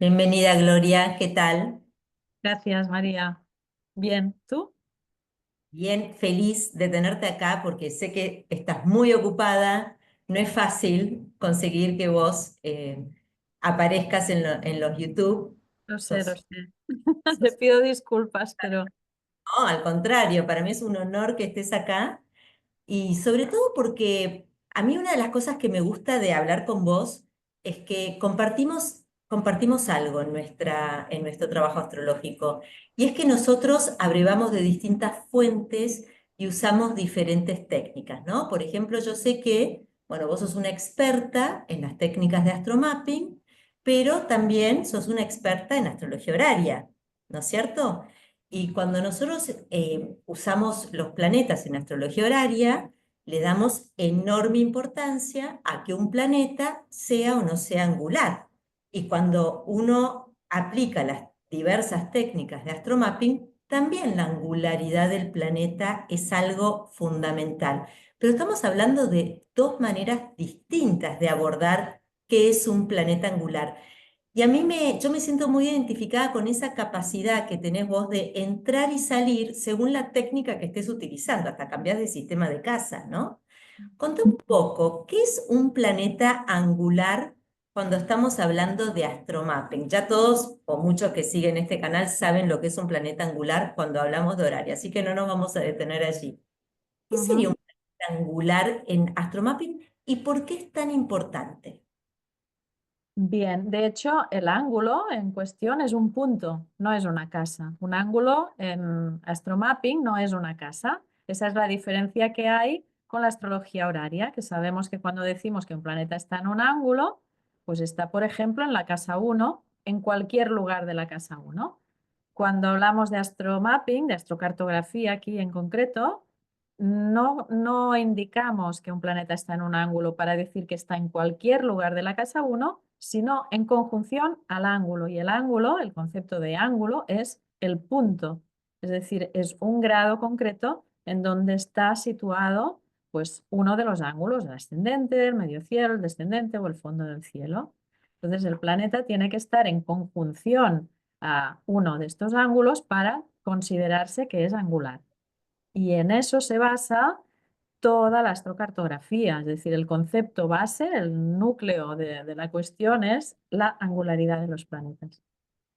Bienvenida, Gloria, ¿qué tal? Gracias, María. Bien, ¿tú? Bien, feliz de tenerte acá porque sé que estás muy ocupada. No es fácil conseguir que vos aparezcas en los YouTube. Lo sé, lo Sos- sé. Te pido disculpas, pero no, al contrario, para mí es un honor que estés acá. Y sobre todo porque a mí una de las cosas que me gusta de hablar con vos es que compartimos algo en nuestro trabajo astrológico. Y es que nosotros abrevamos de distintas fuentes y usamos diferentes técnicas, ¿no? Por ejemplo, yo sé que, bueno, vos sos una experta en las técnicas de astromapping, pero también sos una experta en astrología horaria, ¿no es cierto? Y cuando nosotros usamos los planetas en astrología horaria, le damos enorme importancia a que un planeta sea o no sea angular. Y cuando uno aplica las diversas técnicas de astromapping, también la angularidad del planeta es algo fundamental. Pero estamos hablando de dos maneras distintas de abordar qué es un planeta angular. Y yo me siento muy identificada con esa capacidad que tenés vos de entrar y salir según la técnica que estés utilizando, hasta cambiar de sistema de casa, ¿no? Contame un poco, ¿qué es un planeta angular cuando estamos hablando de astromapping? Ya todos, o muchos que siguen este canal, saben lo que es un planeta angular cuando hablamos de horario, así que no nos vamos a detener allí. ¿Qué sería ujú. un planeta angular en astromapping y por qué es tan importante? Bien. De hecho, el ángulo en cuestión es un punto, no es una casa. Un ángulo en astromapping no es una casa. Esa es la diferencia que hay con la astrología horaria, que sabemos que cuando decimos que un planeta está en un ángulo, pues está, por ejemplo, en la casa uno, en cualquier lugar de la casa uno. Cuando hablamos de astromapping, de astrocartografía aquí en concreto, no indicamos que un planeta está en un ángulo para decir que está en cualquier lugar de la casa uno, sino en conjunción al ángulo. Y el ángulo, el concepto de ángulo, es el punto. Es decir, es un grado concreto en donde está situado pues, uno de los ángulos, el ascendente, el medio cielo, el descendente o el fondo del cielo. Entonces, el planeta tiene que estar en conjunción a uno de estos ángulos para considerarse que es angular. Y en eso se basa toda la astrocartografía, es decir, el concepto base, el núcleo de la cuestión es la angularidad de los planetas.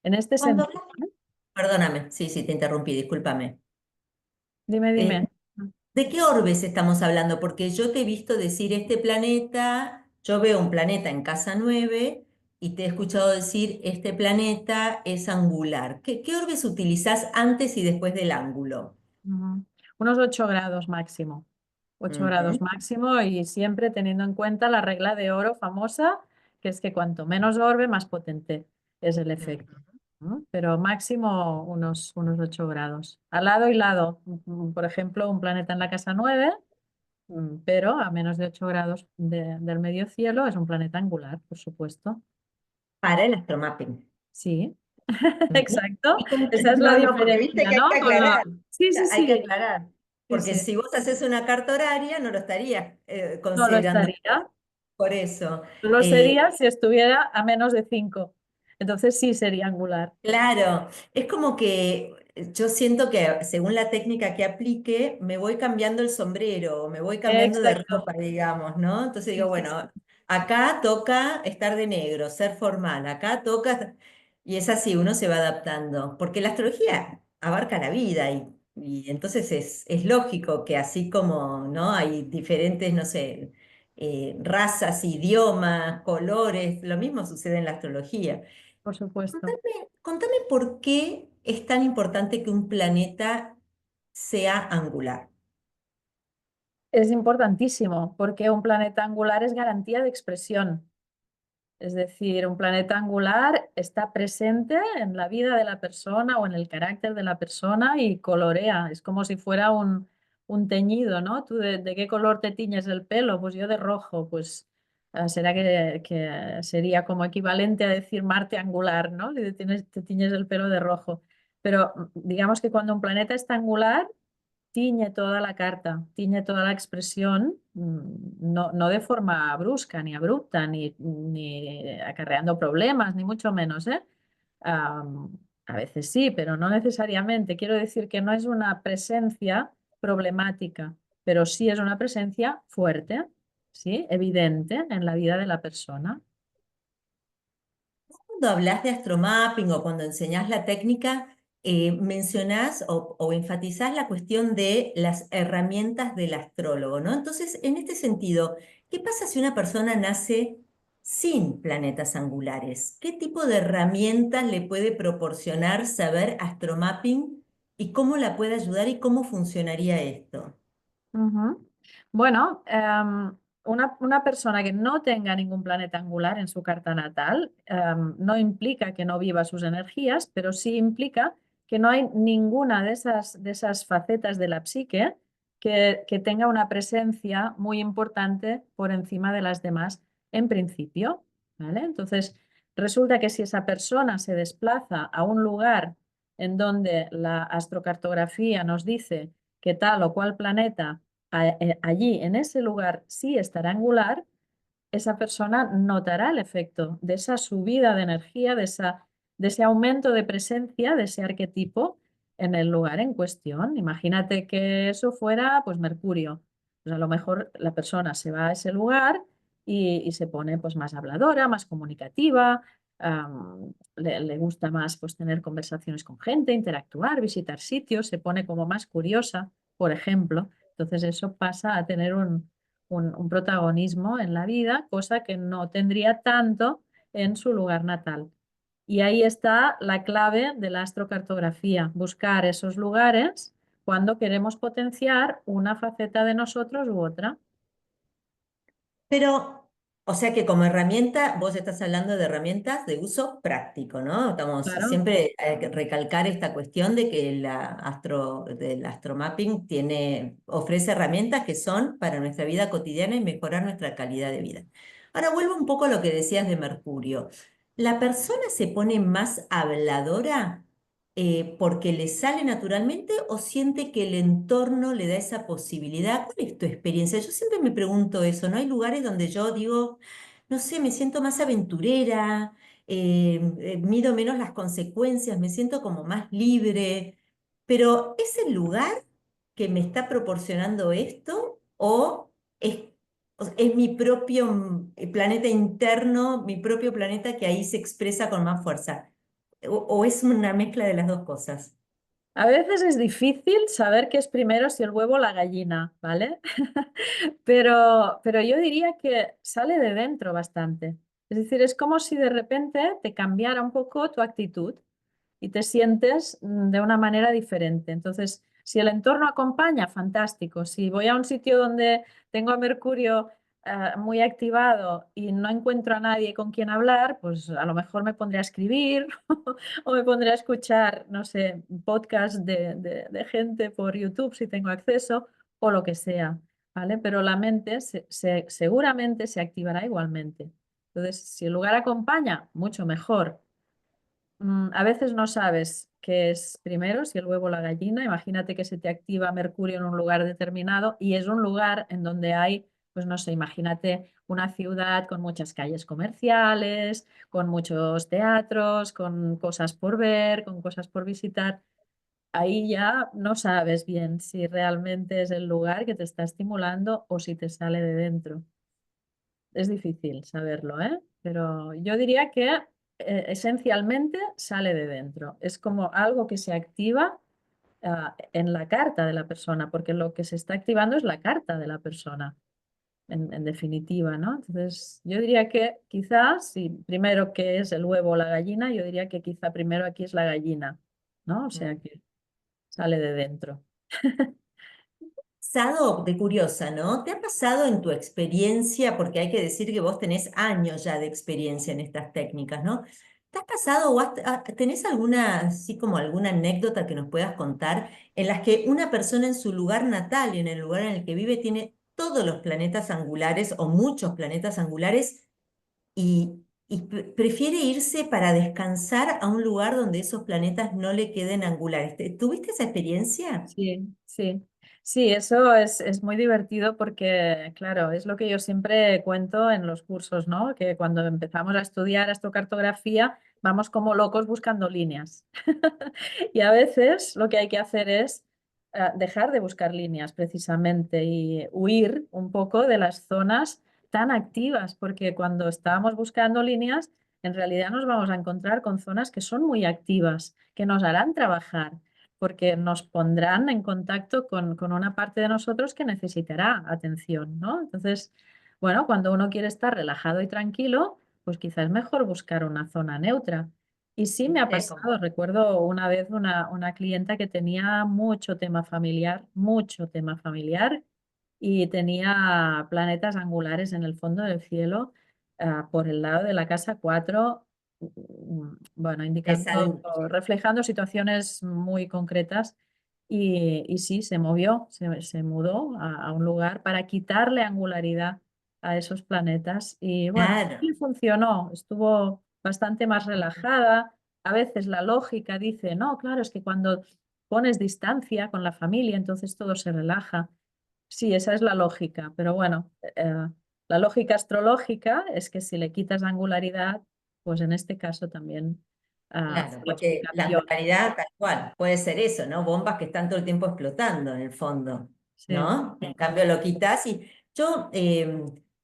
En este Cuando, sentido, ¿eh? perdóname, sí, sí, te interrumpí, discúlpame. Dime, Eh, dime. ¿De qué orbes estamos hablando? Porque yo te he visto decir este planeta, yo veo un planeta en casa 9 y te he escuchado decir este planeta es angular. ¿Qué orbes utilizás antes y después del ángulo? Ujú. Unos 8 grados máximo. 8 grados Ujú, máximo y siempre teniendo en cuenta la regla de oro famosa, que es que cuanto menos orbe, más potente es el efecto. ujú. ¿No? Pero máximo unos 8 grados. Al lado y lado. Por ejemplo, un planeta en la casa 9, pero a menos de 8 grados del medio cielo es un planeta angular, por supuesto. Para el astromapping. Sí, Ujú. exacto. Esa es la No, no, porque viste diferencia, que hay que ¿no? aclarar. Sí, sí, Hay que sí. aclarar. Sí, Porque sí. si vos haces una carta horaria, no lo estarías No lo considerando estaría. por eso. Lo Eh, sería si estuviera a menos de 5. Entonces sí sería angular. Claro, es como que yo siento que según la técnica que aplique, me voy cambiando el sombrero, me voy cambiando de Exacto. ropa, digamos, ¿no? Entonces Sí, digo, sí, sí. bueno, acá toca estar de negro, ser formal, acá toca, y es así, uno se va adaptando, porque la astrología abarca la vida y entonces es lógico que así como, ¿no? Hay diferentes, no sé, razas, idiomas, colores, lo mismo sucede en la astrología. Por supuesto. Contame por qué es tan importante que un planeta sea angular. Es importantísimo porque un planeta angular es garantía de expresión. Es decir, un planeta angular está presente en la vida de la persona o en el carácter de la persona y colorea. Es como si fuera un teñido, ¿no? ¿Tú de qué color te tiñes el pelo? Pues yo de rojo. Pues será que sería como equivalente a decir Marte angular, ¿no? Si te tiñes el pelo de rojo. Pero digamos que cuando un planeta está angular, tiñe toda la carta, tiñe toda la expresión, no de forma brusca, ni abrupta, ni acarreando problemas, ni mucho menos, ¿eh? A veces sí, pero no necesariamente. Quiero decir que no es una presencia problemática, pero sí es una presencia fuerte, ¿sí? Evidente en la vida de la persona. Cuando hablas de astromapping o cuando enseñás la técnica, mencionás o enfatizás la cuestión de las herramientas del astrólogo, ¿no? Entonces, en este sentido, ¿qué pasa si una persona nace sin planetas angulares? ¿Qué tipo de herramientas le puede proporcionar saber astromapping y cómo la puede ayudar y cómo funcionaría esto? Ujú. Bueno, una persona que no tenga ningún planeta angular en su carta natal, no implica que no viva sus energías, pero sí implica que no hay ninguna de esas facetas de la psique que tenga una presencia muy importante por encima de las demás en principio, ¿vale? Entonces, resulta que si esa persona se desplaza a un lugar en donde la astrocartografía nos dice que tal o cual planeta allí, en ese lugar, sí estará angular, esa persona notará el efecto de esa subida de energía, de ese aumento de presencia de ese arquetipo en el lugar en cuestión. Imagínate que eso fuera, pues, Mercurio. Pues a lo mejor la persona se va a ese lugar y se pone, pues, más habladora, más comunicativa, le gusta más, pues, tener conversaciones con gente, interactuar, visitar sitios, se pone como más curiosa, por ejemplo. Entonces eso pasa a tener un protagonismo en la vida, cosa que no tendría tanto en su lugar natal. Y ahí está la clave de la astrocartografía, buscar esos lugares cuando queremos potenciar una faceta de nosotros u otra. Pero, o sea que como herramienta, vos estás hablando de herramientas de uso práctico, ¿no? Estamos Claro. siempre hay que recalcar esta cuestión de que del astromapping ofrece herramientas que son para nuestra vida cotidiana y mejorar nuestra calidad de vida. Ahora vuelvo un poco a lo que decías de Mercurio. ¿La persona se pone más habladora porque le sale naturalmente o siente que el entorno le da esa posibilidad? ¿Cuál es tu experiencia? Yo siempre me pregunto eso, ¿no? Hay lugares donde yo digo, no sé, me siento más aventurera, mido menos las consecuencias, me siento como más libre, pero ¿es el lugar que me está proporcionando esto o es mi propio planeta interno, mi propio planeta que ahí se expresa con más fuerza? ¿O es una mezcla de las dos cosas? A veces es difícil saber qué es primero, si el huevo o la gallina, ¿vale? Pero yo diría que sale de dentro bastante. Es decir, es como si de repente te cambiara un poco tu actitud y te sientes de una manera diferente. Entonces, si el entorno acompaña, fantástico. Si voy a un sitio donde tengo a Mercurio muy activado y no encuentro a nadie con quien hablar, pues a lo mejor me pondré a escribir o me pondré a escuchar, no sé, podcast de gente por YouTube si tengo acceso o lo que sea, ¿vale? Pero la mente seguramente se activará igualmente. Entonces, si el lugar acompaña, mucho mejor. A veces no sabes qué es primero, si el huevo o la gallina. Imagínate que se te activa Mercurio en un lugar determinado y es un lugar en donde hay, pues no sé, imagínate una ciudad con muchas calles comerciales, con muchos teatros, con cosas por ver, con cosas por visitar. Ahí ya no sabes bien si realmente es el lugar que te está estimulando o si te sale de dentro. Es difícil saberlo, ¿eh? Pero yo diría que esencialmente sale de dentro. Es como algo que se activa en la carta de la persona, porque lo que se está activando es la carta de la persona, en definitiva, ¿no? Entonces, yo diría que quizás, si primero que es el huevo o la gallina, yo diría que quizá primero aquí es la gallina, ¿no? O sea que sale de dentro. Pasado de curiosa, ¿no? ¿Te ha pasado en tu experiencia, porque hay que decir que vos tenés años ya de experiencia en estas técnicas, ¿no? ¿Te has pasado o tenés alguna, así como alguna anécdota que nos puedas contar en las que una persona en su lugar natal y en el lugar en el que vive tiene todos los planetas angulares o muchos planetas angulares y prefiere irse para descansar a un lugar donde esos planetas no le queden angulares? ¿Tuviste esa experiencia? Sí, sí. Sí, eso es muy divertido porque, claro, es lo que yo siempre cuento en los cursos, ¿no? Que cuando empezamos a estudiar astrocartografía vamos como locos buscando líneas. Y a veces lo que hay que hacer es dejar de buscar líneas precisamente y huir un poco de las zonas tan activas, porque cuando estamos buscando líneas, en realidad nos vamos a encontrar con zonas que son muy activas, que nos harán trabajar porque nos pondrán en contacto con una parte de nosotros que necesitará atención, ¿no? Entonces, bueno, cuando uno quiere estar relajado y tranquilo, pues quizás es mejor buscar una zona neutra. Y sí me ha ¿Viste? pasado, recuerdo una vez una clienta que tenía mucho tema familiar, y tenía planetas angulares en el fondo del cielo, por el lado de la casa 4, bueno, indicando, Esa- o reflejando situaciones muy concretas. Y sí, se movió, se mudó a un lugar para quitarle angularidad a esos planetas. Y bueno, claro. sí funcionó, estuvo bastante más relajada. A veces la lógica dice, no, claro, es que cuando pones distancia con la familia, entonces todo se relaja. Sí, esa es la lógica, pero bueno, la lógica astrológica es que si le quitas angularidad, pues en este caso también Claro, la porque la explicación. angularidad tal cual puede ser eso, ¿no? Bombas que están todo el tiempo explotando en el fondo, Sí. ¿no? En cambio lo quitas y yo,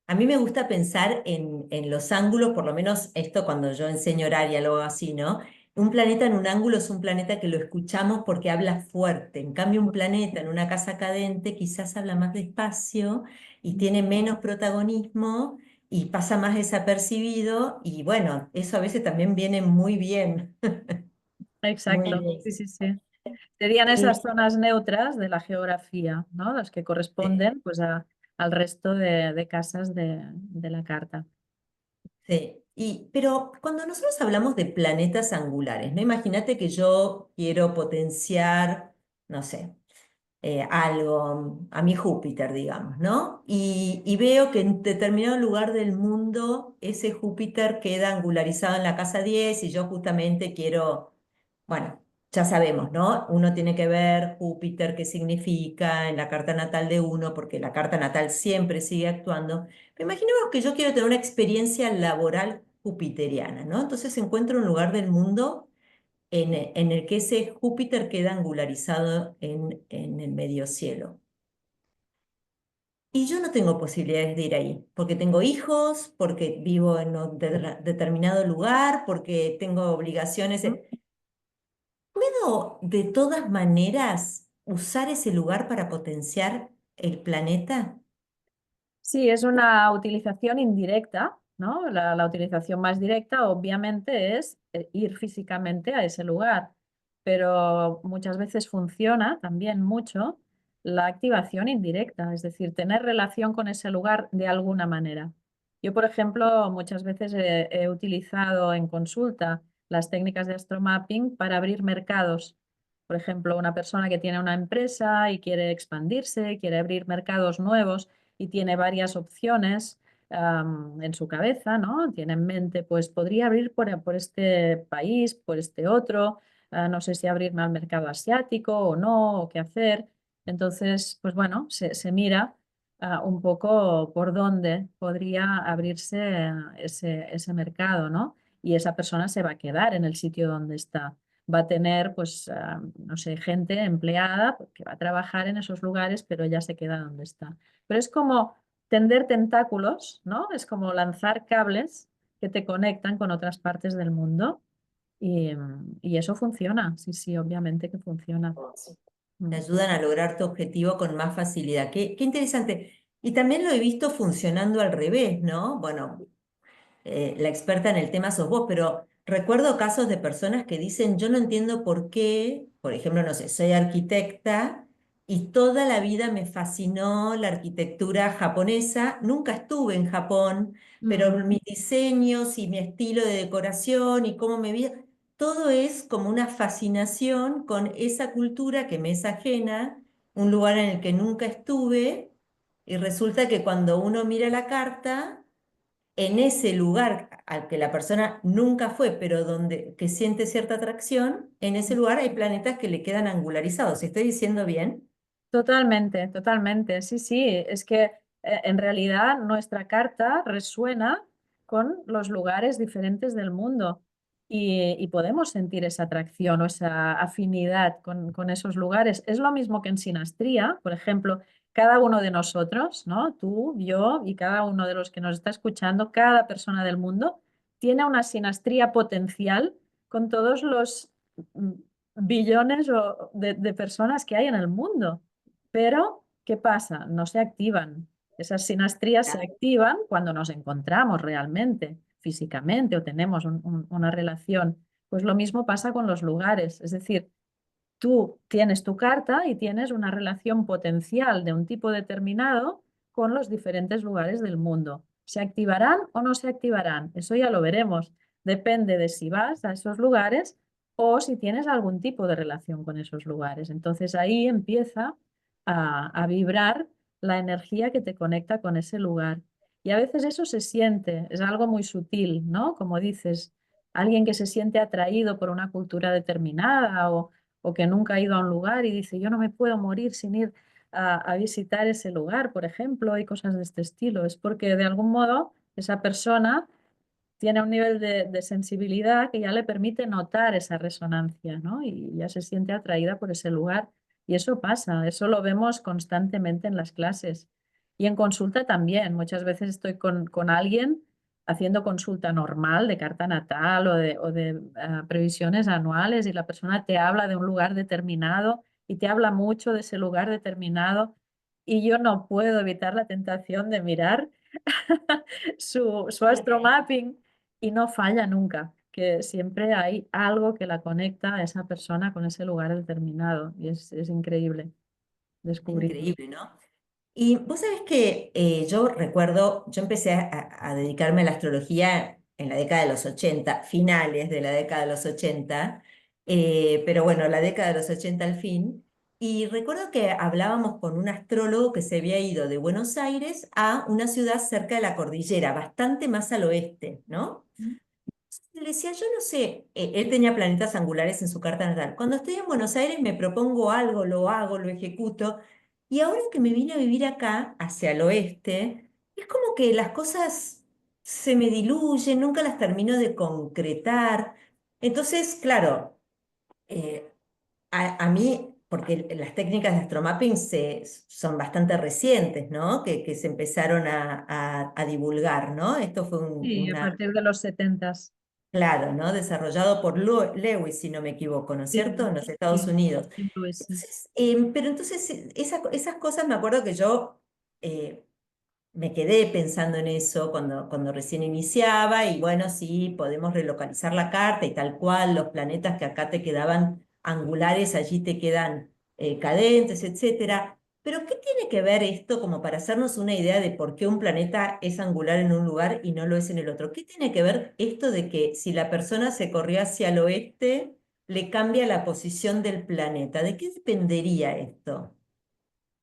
a mí me gusta pensar en los ángulos, por lo menos esto cuando yo enseño horaria, lo hago así, ¿no? Un planeta en un ángulo es un planeta que lo escuchamos porque habla fuerte. En cambio, un planeta en una casa cadente quizás habla más despacio y tiene menos protagonismo y pasa más desapercibido y bueno, eso a veces también viene muy bien, muy Exacto, bien. sí, sí, sí. Serían esas Y, zonas neutras de la geografía, ¿no? Las que sí, corresponden pues al resto de casas de la carta. sí. Pero cuando nosotros hablamos de planetas angulares, ¿no? Imagínate que yo quiero potenciar, no sé, algo, a mi Júpiter, digamos, ¿no? Y veo que en determinado lugar del mundo ese Júpiter queda angularizado en la casa 10 y yo justamente quiero, bueno, ya sabemos, ¿no? Uno tiene que ver Júpiter, qué significa en la carta natal de uno, porque la carta natal siempre sigue actuando. Pero imaginemos que yo quiero tener una experiencia laboral jupiteriana, ¿no? Entonces encuentro un lugar del mundo en el que ese Júpiter queda angularizado en el medio cielo. Y yo no tengo posibilidades de ir ahí, porque tengo hijos, porque vivo en un determinado lugar, porque tengo obligaciones. ¿Puedo de todas maneras usar ese lugar para potenciar el planeta? Sí, es una utilización indirecta, ¿no? La utilización más directa, obviamente, es ir físicamente a ese lugar, pero muchas veces funciona también mucho la activación indirecta, es decir, tener relación con ese lugar de alguna manera. Yo, por ejemplo, muchas veces he utilizado en consulta las técnicas de astromapping para abrir mercados. Por ejemplo, una persona que tiene una empresa y quiere expandirse, quiere abrir mercados nuevos y tiene varias opciones en su cabeza, ¿no? Tiene en mente, pues podría abrir por este país, por este otro, no sé si abrirme al mercado asiático o no, o qué hacer. Entonces, pues bueno, se mira un poco por dónde podría abrirse ese mercado, ¿no? Y esa persona se va a quedar en el sitio donde está. Va a tener, pues, no sé, gente empleada que va a trabajar en esos lugares, pero ya se queda donde está. Pero es como tender tentáculos, ¿no? Es como lanzar cables que te conectan con otras partes del mundo y eso funciona, sí, sí, obviamente que funciona. Te Mm. ayudan a lograr tu objetivo con más facilidad. Qué interesante. Y también lo he visto funcionando al revés, ¿no? Bueno, la experta en el tema sos vos, pero recuerdo casos de personas que dicen, yo no entiendo por qué, por ejemplo, no sé, soy arquitecta y toda la vida me fascinó la arquitectura japonesa, nunca estuve en Japón, pero Mm. mis diseños y mi estilo de decoración y cómo me vi, todo es como una fascinación con esa cultura que me es ajena, un lugar en el que nunca estuve, y resulta que cuando uno mira la carta, en ese lugar al que la persona nunca fue, pero donde que siente cierta atracción, en ese lugar hay planetas que le quedan angularizados. ¿Estoy diciendo bien? Totalmente, totalmente. Sí, sí, es que en realidad nuestra carta resuena con los lugares diferentes del mundo y podemos sentir esa atracción o esa afinidad con esos lugares. Es lo mismo que en sinastría, por ejemplo, cada uno de nosotros, ¿no? Tú, yo y cada uno de los que nos está escuchando, cada persona del mundo, tiene una sinastría potencial con todos los mm, billones de personas que hay en el mundo. Pero, ¿qué pasa? No se activan. Esas sinastrías se activan cuando nos encontramos realmente, físicamente, o tenemos una relación. Pues lo mismo pasa con los lugares. Es decir, tú tienes tu carta y tienes una relación potencial de un tipo determinado con los diferentes lugares del mundo. ¿Se activarán o no se activarán? Eso ya lo veremos. Depende de si vas a esos lugares o si tienes algún tipo de relación con esos lugares. Entonces ahí empieza a vibrar la energía que te conecta con ese lugar. Y a veces eso se siente, es algo muy sutil, ¿no? Como dices, alguien que se siente atraído por una cultura determinada o que nunca ha ido a un lugar y dice, yo no me puedo morir sin ir a visitar ese lugar, por ejemplo, y cosas de este estilo. Es porque de algún modo esa persona tiene un nivel de sensibilidad que ya le permite notar esa resonancia, ¿no? Y ya se siente atraída por ese lugar. Y eso pasa, eso lo vemos constantemente en las clases. Y en consulta también. Muchas veces estoy con alguien haciendo consulta normal de carta natal o de previsiones anuales y la persona te habla de un lugar determinado y te habla mucho de ese lugar determinado y yo no puedo evitar la tentación de mirar su astromapping y no falla nunca, que siempre hay algo que la conecta a esa persona con ese lugar determinado y es increíble Es descubrirlo. increíble, ¿no? Y vos sabés que yo recuerdo, yo empecé a dedicarme a la astrología en la década de los 80, finales de la década de los 80, pero bueno, la década de los 80 al fin. Y recuerdo que hablábamos con un astrólogo que se había ido de Buenos Aires a una ciudad cerca de la cordillera, bastante más al oeste, ¿no? Le decía, yo no sé, él tenía planetas angulares en su carta natal. Cuando estoy en Buenos Aires me propongo algo, lo hago, lo ejecuto. Y ahora que me vine a vivir acá, hacia el oeste, es como que las cosas se me diluyen, nunca las termino de concretar. Entonces, claro, eh, a mí, porque las técnicas de astromapping son bastante recientes, ¿no? Que se empezaron a divulgar, ¿no? Esto fue Sí, a una. partir de los setentas. Claro, ¿no? Desarrollado por Lewis, si no me equivoco, ¿no es Sí, cierto? En los Estados sí, Unidos. pues sí. Entonces, pero entonces esas cosas me acuerdo que yo eh, me quedé pensando en eso cuando recién iniciaba y bueno, sí, podemos relocalizar la carta y tal cual, los planetas que acá te quedaban angulares, allí te quedan cadentes, etcétera. Pero ¿qué tiene que ver esto como para hacernos una idea de por qué un planeta es angular en un lugar y no lo es en el otro? ¿Qué tiene que ver esto de que si la persona se corrió hacia el oeste, le cambia la posición del planeta? ¿De qué dependería esto?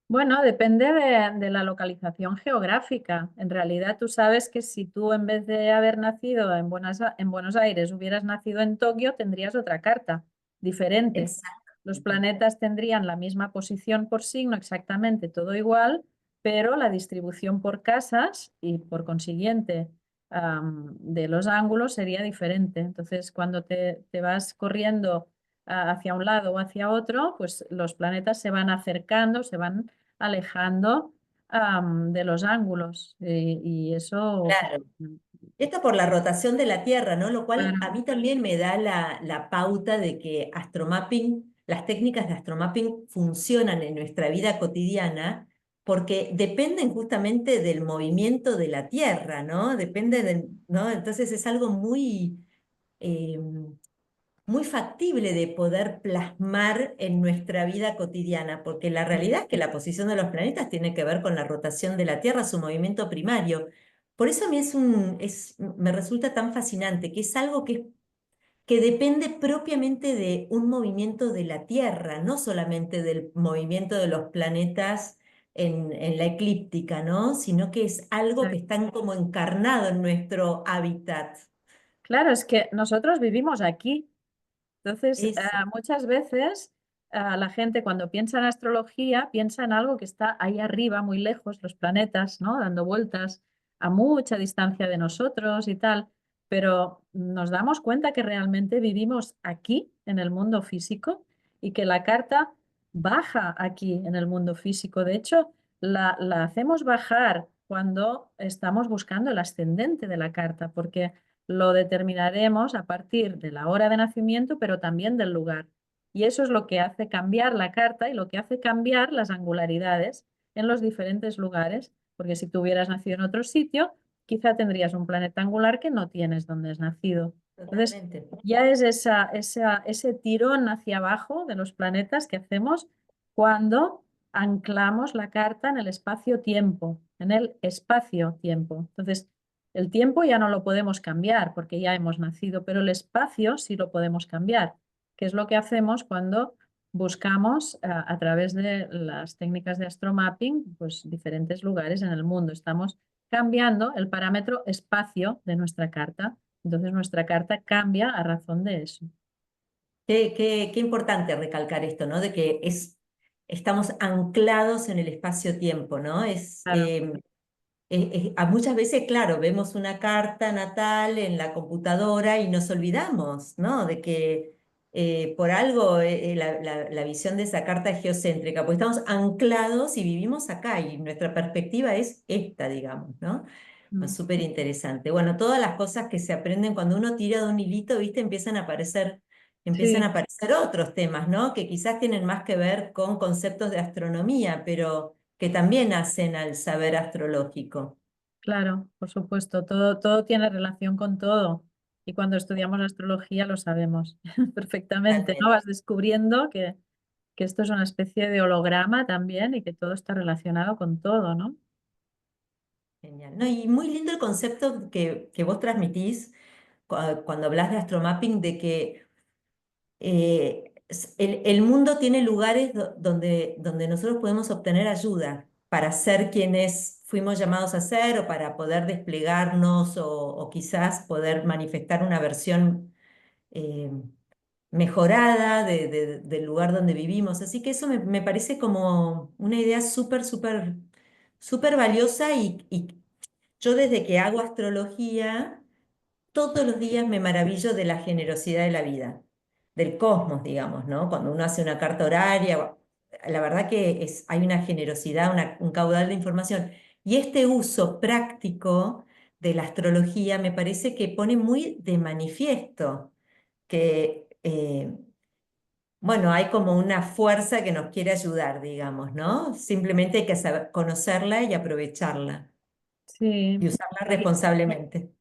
Bueno, depende de la localización geográfica. En realidad, tú sabes que si tú en vez de haber nacido en Buenos Aires hubieras nacido en Tokio, tendrías otra carta diferente. Los Exactamente. planetas tendrían la misma posición por signo, exactamente todo igual, pero la distribución por casas y por consiguiente de los ángulos sería diferente. Entonces, cuando te vas corriendo hacia un lado o hacia otro, pues los planetas se van acercando, se van alejando de los ángulos y eso, Claro. Esto por la rotación de la Tierra, ¿no? Lo cual a claro, mí también me da la pauta de que astromapping, las técnicas de astromapping funcionan en nuestra vida cotidiana porque dependen justamente del movimiento de la Tierra, ¿no? Depende del, ¿no? Entonces es algo eh, muy factible de poder plasmar en nuestra vida cotidiana, porque la realidad es que la posición de los planetas tiene que ver con la rotación de la Tierra, su movimiento primario. Por eso a mí me resulta tan fascinante, que es algo que depende propiamente de un movimiento de la Tierra, no solamente del movimiento de los planetas en la eclíptica, ¿no? Sino que es algo que está como encarnado en nuestro hábitat. claro, es que nosotros vivimos aquí. Entonces, Eso. muchas veces. la gente cuando piensa en astrología piensa en algo que está ahí arriba, muy lejos, los planetas, ¿no? Dando vueltas a mucha distancia de nosotros y tal, pero nos damos cuenta que realmente vivimos aquí, en el mundo físico, y que la carta baja aquí, en el mundo físico. De hecho, la hacemos bajar cuando estamos buscando el ascendente de la carta, porque lo determinaremos a partir de la hora de nacimiento, pero también del lugar. Y eso es lo que hace cambiar la carta y lo que hace cambiar las angularidades en los diferentes lugares, porque si tú hubieras nacido en otro sitio, quizá tendrías un planeta angular que no tienes donde has nacido. Entonces, Totalmente. ya es ese tirón hacia abajo de los planetas que hacemos cuando anclamos la carta en el espacio-tiempo, en el espacio-tiempo. Entonces, el tiempo ya no lo podemos cambiar porque ya hemos nacido, pero el espacio sí lo podemos cambiar, que es lo que hacemos cuando buscamos a través de las técnicas de astromapping, pues diferentes lugares en el mundo. Estamos cambiando el parámetro espacio de nuestra carta. Entonces nuestra carta cambia a razón de eso. Qué importante recalcar esto, ¿no? De que estamos anclados en el espacio-tiempo, ¿no? Claro. Muchas veces, claro, vemos una carta natal en la computadora y nos olvidamos, ¿no? De que por algo la visión de esa carta es geocéntrica, pues estamos anclados y vivimos acá y nuestra perspectiva es esta, digamos, ¿no? Es Mm. súper interesante. Bueno, todas las cosas que se aprenden cuando uno tira de un hilito, ¿viste? Empiezan a Sí, aparecer otros temas, ¿no? Que quizás tienen más que ver con conceptos de astronomía, pero que también hacen al saber astrológico. claro, por supuesto. Todo tiene relación con todo. Y cuando estudiamos astrología lo sabemos perfectamente, ¿no? Totalmente. Vas descubriendo que esto es una especie de holograma también y que todo está relacionado con todo, ¿no? Genial. No, y muy lindo el concepto que vos transmitís cuando hablas de astromapping, de que el mundo tiene lugares donde nosotros podemos obtener ayuda para ser quienes fuimos llamados a ser o para poder desplegarnos o quizás poder manifestar una versión eh, mejorada del lugar donde vivimos. Así que eso me parece como una idea súper valiosa y yo desde que hago astrología, todos los días me maravillo de la generosidad de la vida, del cosmos, digamos, ¿no? Cuando uno hace una carta horaria, la verdad que hay una generosidad, un caudal de información. Y este uso práctico de la astrología me parece que pone muy de manifiesto que, bueno, hay como una fuerza que nos quiere ayudar, digamos, ¿no? Simplemente hay que saber conocerla y aprovecharla Sí. y usarla Y, responsablemente.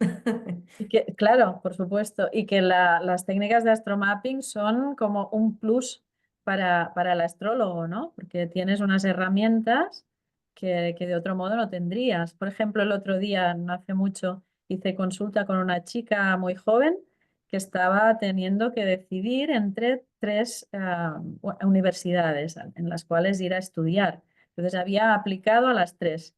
y que, claro, por supuesto, y que las técnicas de astromapping son como un plus para el astrólogo, ¿no? Porque tienes unas herramientas que de otro modo no tendrías. Por ejemplo, el otro día, no hace mucho, hice consulta con una chica muy joven que estaba teniendo que decidir entre tres universidades en las cuales ir a estudiar. Entonces había aplicado a las tres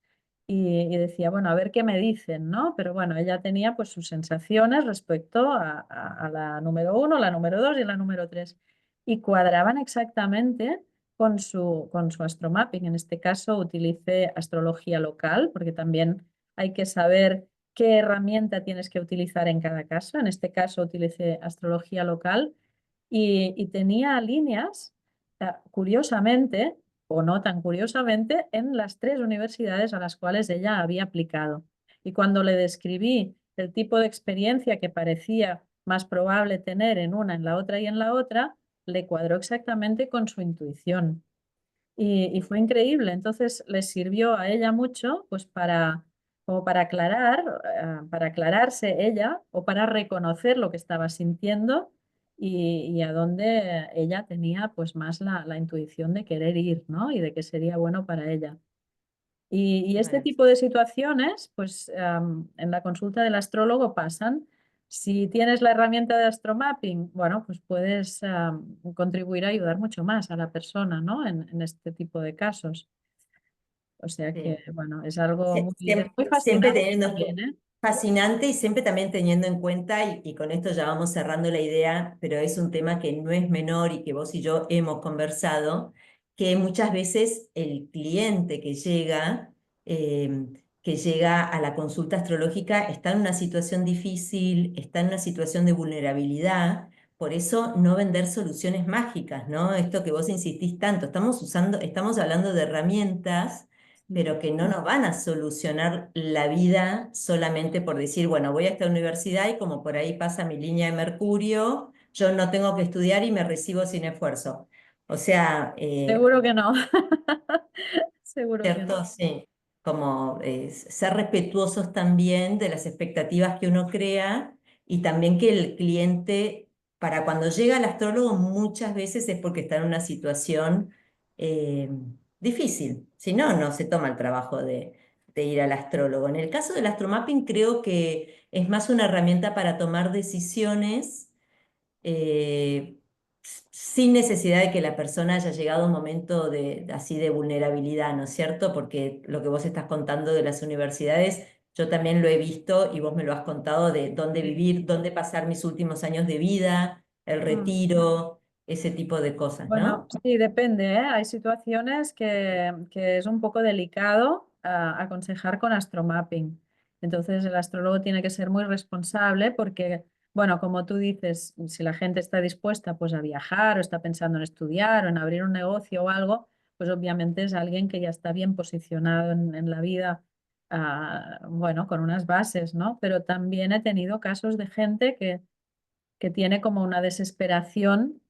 y decía, bueno, a ver qué me dicen, ¿no? Pero bueno, ella tenía pues sus sensaciones respecto a la número uno, la número dos y la número tres. Y cuadraban exactamente con su astromapping. En este caso utilicé astrología local, porque también hay que saber qué herramienta tienes que utilizar en cada caso. En este caso utilicé astrología local y tenía líneas, curiosamente, o no tan curiosamente, en las tres universidades a las cuales ella había aplicado. Y cuando le describí el tipo de experiencia que parecía más probable tener en una, en la otra y en la otra, le cuadró exactamente con su intuición. Y fue increíble. Entonces le sirvió a ella mucho, pues como para aclarar, para aclararse ella o para reconocer lo que estaba sintiendo y a dónde ella tenía pues más la intuición de querer ir, ¿no? Y de que sería bueno para ella. Y este tipo de situaciones, pues en la consulta del astrólogo pasan. Si tienes la herramienta de astromapping, bueno, pues puedes contribuir a ayudar mucho más a la persona, ¿no? En este tipo de casos. O sea que, Sí. bueno, es algo es muy Siempre fascinante teniendo, también, ¿eh? fascinante y siempre también teniendo en cuenta, y con esto ya vamos cerrando la idea, pero es un tema que no es menor y que vos y yo hemos conversado, que muchas veces el cliente que llega a la consulta astrológica está en una situación difícil, está en una situación de vulnerabilidad. Por eso no vender soluciones mágicas, ¿no? Esto que vos insistís tanto, estamos hablando de herramientas Sí. pero que no nos van a solucionar la vida solamente por decir, bueno, voy a esta universidad y como por ahí pasa mi línea de Mercurio, yo no tengo que estudiar y me recibo sin esfuerzo. O sea, Seguro que no. Seguro que no. ¿cierto? Sí, como ser respetuosos también de las expectativas que uno crea y también que el cliente, para cuando llega al astrólogo, muchas veces es porque está en una situación eh, difícil. Si no, no se toma el trabajo de ir al astrólogo. En el caso del astromapping, creo que es más una herramienta para tomar decisiones eh, sin necesidad de que la persona haya llegado a un momento así de vulnerabilidad, ¿no es cierto? Porque lo que vos estás contando de las universidades, yo también lo he visto y vos me lo has contado de dónde Sí. vivir, dónde pasar mis últimos años de vida, el Mm. retiro, ese tipo de cosas, Bueno, ¿no? sí, depende, ¿eh? Hay situaciones que es un poco delicado aconsejar con astromapping. Entonces, el astrólogo tiene que ser muy responsable porque, bueno, como tú dices, si la gente está dispuesta pues a viajar o está pensando en estudiar o en abrir un negocio o algo, pues obviamente es alguien que ya está bien posicionado en la vida, bueno, con unas bases, ¿no? Pero también he tenido casos de gente que tiene como una desesperación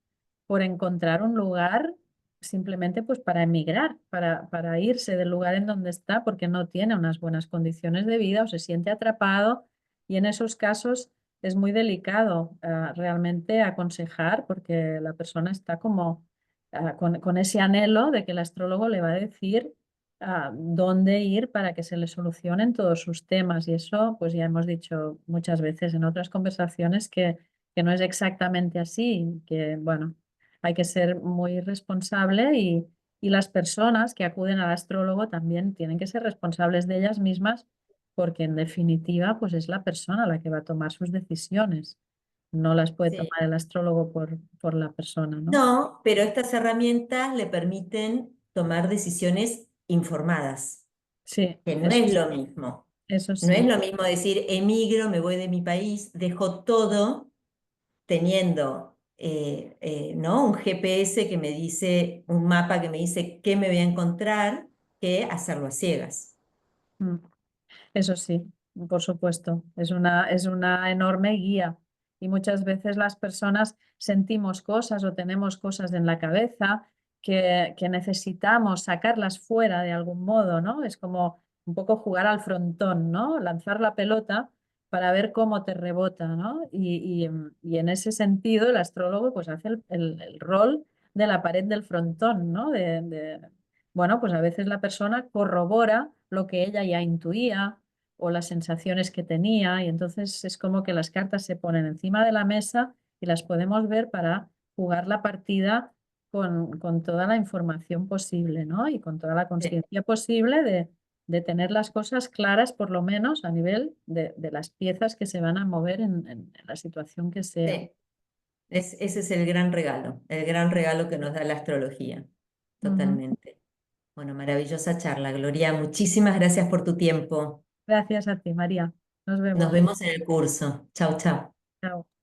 por encontrar un lugar simplemente pues para emigrar, para irse del lugar en donde está porque no tiene unas buenas condiciones de vida o se siente atrapado y en esos casos es muy delicado realmente aconsejar porque la persona está como con ese anhelo de que el astrólogo le va a decir dónde ir para que se le solucionen todos sus temas y eso pues ya hemos dicho muchas veces en otras conversaciones que no es exactamente así, que bueno, hay que ser muy responsable y las personas que acuden al astrólogo también tienen que ser responsables de ellas mismas porque en definitiva pues es la persona la que va a tomar sus decisiones, no las puede Sí. tomar el astrólogo por la persona, ¿no? No, pero estas herramientas le permiten tomar decisiones informadas, Sí, que no es lo mismo. eso No es sí. lo mismo decir, emigro, me voy de mi país, dejo todo teniendo ¿no? un GPS que me dice, un mapa que me dice qué me voy a encontrar, que hacerlo a ciegas. Mm. Eso sí, por supuesto, es una enorme guía y muchas veces las personas sentimos cosas o tenemos cosas en la cabeza que necesitamos sacarlas fuera de algún modo, ¿no? Es como un poco jugar al frontón, ¿no? Lanzar la pelota para ver cómo te rebota, ¿no? Y en ese sentido el astrólogo pues hace el rol de la pared del frontón, ¿no? Bueno, pues a veces la persona corrobora lo que ella ya intuía o las sensaciones que tenía y entonces es como que las cartas se ponen encima de la mesa y las podemos ver para jugar la partida con toda la información posible, ¿no? Y con toda la Sí, conciencia posible de tener las cosas claras, por lo menos a nivel de las piezas que se van a mover en la situación que sea. sí. Ese es el gran regalo que nos da la astrología, Ujú. totalmente. Bueno, maravillosa charla, Gloria. Muchísimas gracias por tu tiempo. Gracias a ti, María. Nos Nos vemos. vemos en el curso. Chau, chau. Chao.